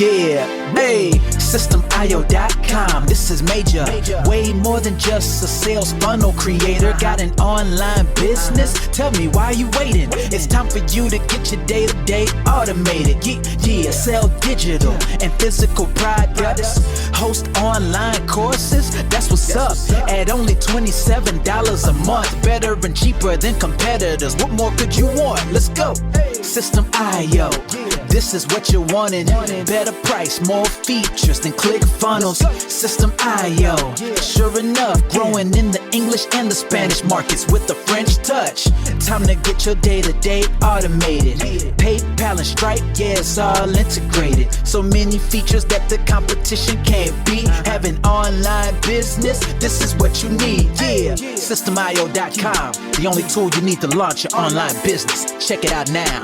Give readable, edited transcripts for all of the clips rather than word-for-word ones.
Yeah, hey, SystemIO.com, this is major. Way more than just a sales funnel creator. Got an online business? Tell me, why are you waiting? It's time for you to get your day-to-day automated. Yeah, sell digital and physical products. Host online courses, that's what's up. At only $27 a month. Better and cheaper than competitors. What more could you want? Let's go. System.io, this is what you're wanting. Better price, more features than ClickFunnels. System.io, sure enough, growing in the English and the Spanish markets with the French touch. Time to get your day-to-day automated. PayPal and Stripe, yeah, it's all integrated. So many features that the competition can't beat. Have an online business, this is what you need. Yeah, SystemIO.com, the only tool you need to launch your online business. Check it out now.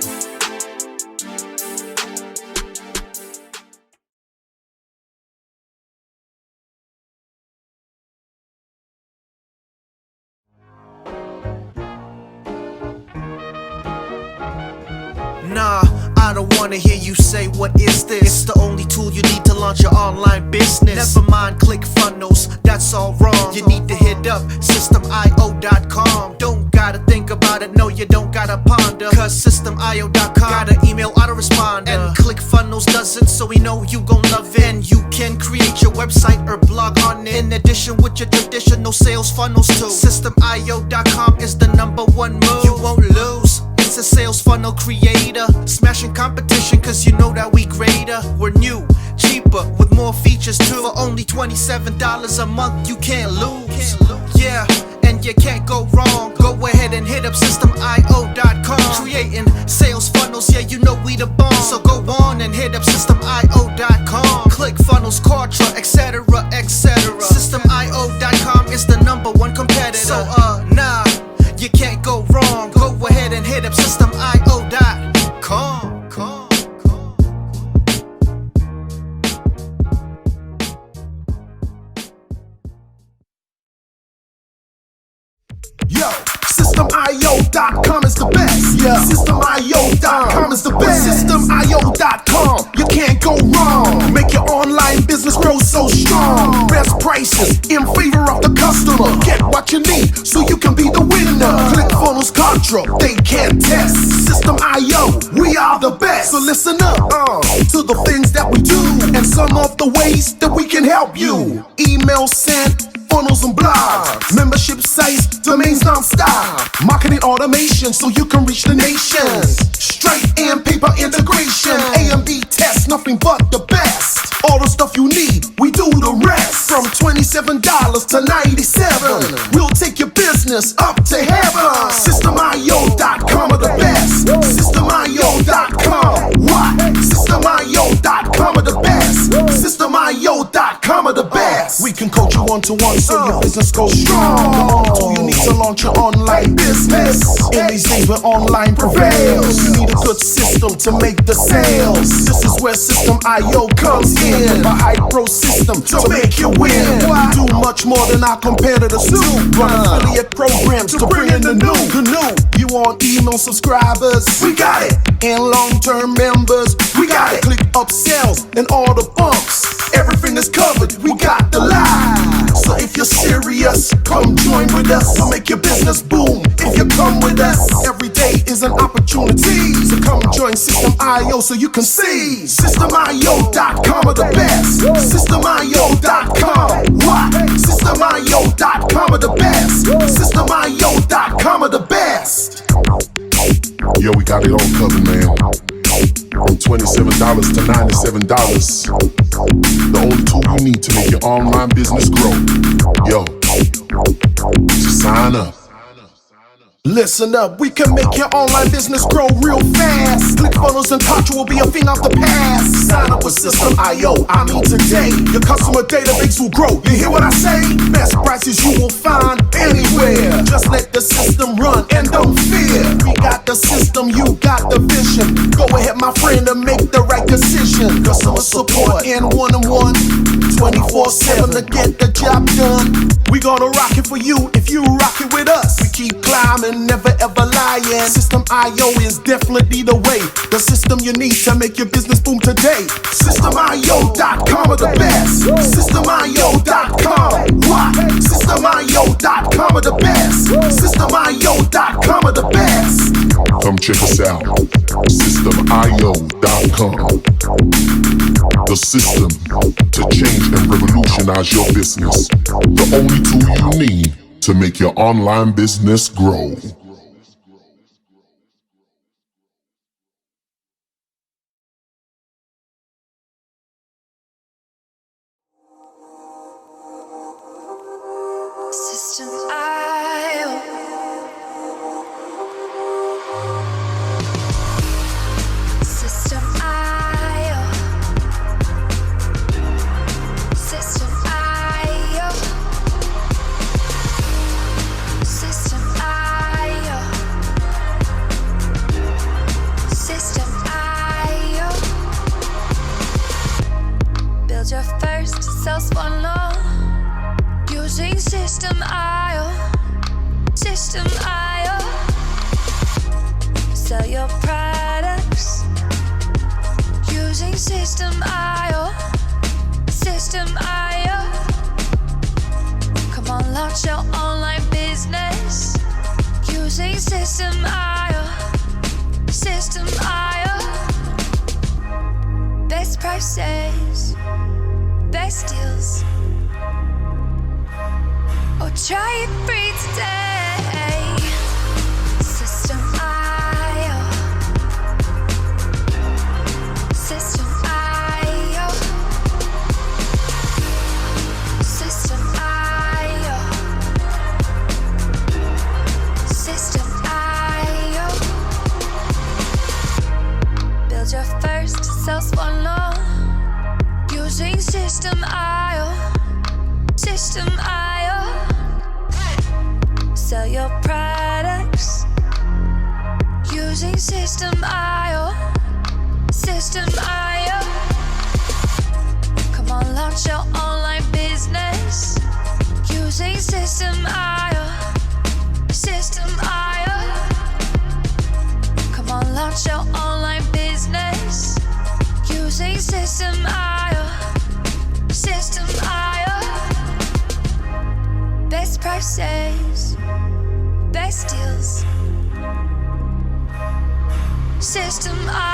Nah, I don't wanna hear you say what is this. It's the only tool you need to launch your online business. Never mind ClickFunnels, that's all wrong. You need to hit up SystemIO.com. Don't gotta think about it, no you don't gotta ponder. Cause SystemIO.com got an email autoresponder. And ClickFunnels does it, so we know you gon' love it. And you can create your website or blog on it, in addition with your traditional sales funnels too. SystemIO.com is the #1 move. You won't lose. It's a sales funnel creator, smashing competition cause you know that we greater. We're new, cheaper, with more features too. For only $27 a month, you can't lose. Yeah, and you can't go wrong. Go ahead and hit up SystemIO.com. Creating sales funnels, yeah, you know we the bomb. So go on and hit up SystemIO.com. ClickFunnels, Quadra, etc, etc. SystemIO.com is the #1 competitor. So nah, you can't go wrong. Go ahead and hit up SystemIO.com. Yo, SystemIO.com is the best. Yeah, SystemIO.com is the best. SystemIO.com, you can't go wrong. Make your online business grow so strong. Best prices in favor of the customer. Get what you need so you can be the winner. ClickFunnels, Contra, they can't test. System.io, we are the best. So listen up to the things that we do and some of the ways that we can help you. Email sent, funnels and blogs, membership sites, domains non-stop, marketing automation so you can reach the nations. Stripe and paper integration, A and B tests, nothing but the best. All the stuff you need, we do the rest. From $27 to $97, we'll take your business up to heaven. SystemIO.com are the best. SystemIO.com, what? SystemIO.com are the best. SystemIO.com are the best. We can coach you one-to-one so your business goes strong. So you need to launch your online business. In these days where online prevails, you need a good system to make the sales. This is where System.io comes in. A high-pro system to make you win. We do much more than our competitors do. Run affiliate programs to bring in the new. You want email subscribers? We got it. And long-term members? We got it. Click upsells and all the bumps. Everything is covered. We got the line. So if you're serious, come join with us. We'll make your business boom if you come with us. Every day is an opportunity. So come join System.io so you can see. SystemIO.com are the best. SystemIO.com, what? SystemIO.com are the best. SystemIO.com are the best. Yo, we got it all covered, man. From $27 to $97. The only tool you need to make your online business grow. Yo, just sign up. Listen up, we can make your online business grow real fast. ClickFunnels and Contra will be a thing of the past. Sign up with System.io, I mean today. Your customer database will grow, you hear what I say? Best prices you will find anywhere. Just let the system run and don't fear. We got the system, you got the vision. Go ahead my friend and make the right decision. precision, customer support and one-on-one, 24/7 to get the job done. We gonna rock it for you if you rock it with us. We keep climbing, never ever lying. System.io is definitely the way, the system you need to make your business boom today. Systemio.com are the best. Systemio.com. What? Systemio.com are the best. Systemio.com are the best. Come check us out. Systemio.com. The system to change and revolutionize your business. The only tool you need to make your online business grow. Systemio. Systemio. Systemio. Systemio. Systemio. Build your first sales funnel using Systemio. Systemio. Sell your products using Systemio. Systemio. Come on, launch your online business using Systemio. Systemio. Best prices, best deals. Or try it free today. Systemio. Systemio. Systemio. Systemio. Build your first sales funnel using Systemio. Systemio. Sell your products using Systemio. Systemio. Come on, launch your online business using Systemio. Systemio. Come on, launch your online business using Systemio. Systemio. Best prices, best deals. Systemio.